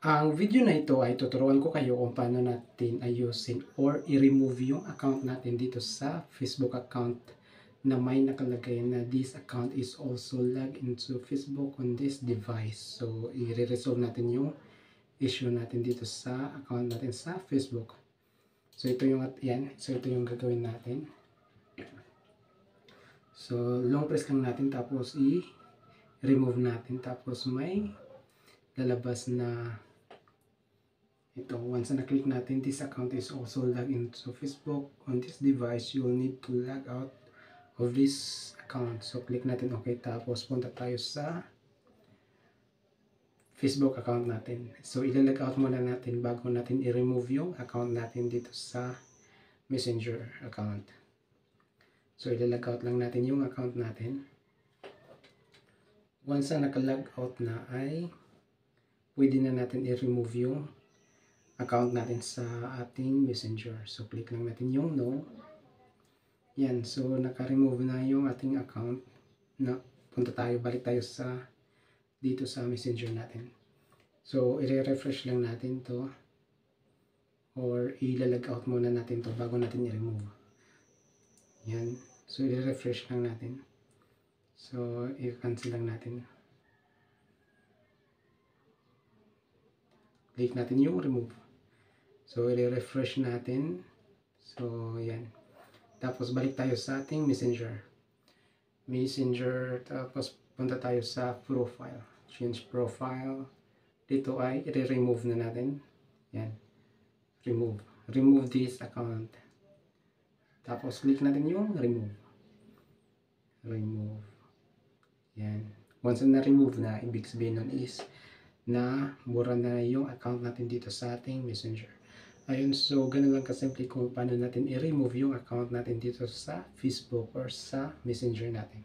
Ang video na ito ay tuturuan ko kayo kung paano natin ayusin or i-remove yung account natin dito sa Facebook account na may nakalagay na this account is also logged into Facebook on this device. So, i-resolve natin yung issue natin dito sa account natin sa Facebook. So, ito yung gagawin natin. So, long press lang natin tapos i-remove natin tapos may lalabas na ito. Once na click natin, this account is also logged into Facebook on this device, you will need to log out of this account. So, click natin okay. Tapos, punta tayo sa Facebook account natin. So, ilalog out muna natin bago natin i-remove yung account natin dito sa Messenger account. So, ilalog out lang natin yung account natin. Once na naka-log out na ay pwede na natin i-remove yung account natin sa ating Messenger. So, click lang natin yung no. Yan. So, naka-remove na yung ating account. Balik tayo dito sa Messenger natin. So, i-refresh lang natin to or i-log out muna natin to bago natin i-remove. Yan. So, i-refresh lang natin. So, i-cancel lang natin. Click natin yung remove. So, i-refresh natin. So, yan. Tapos, balik tayo sa ating Messenger. Tapos, punta tayo sa profile. Change profile. Dito ay i-remove na natin. Yan. Remove. Remove this account. Tapos, click natin yung remove. Remove. Yan. Once na-remove na, ibig sabihin nun is na mura na yung account natin dito sa ating Messenger. Ayun, so ganun lang kasimple kung paano natin i-remove yung account natin dito sa Facebook or sa Messenger natin.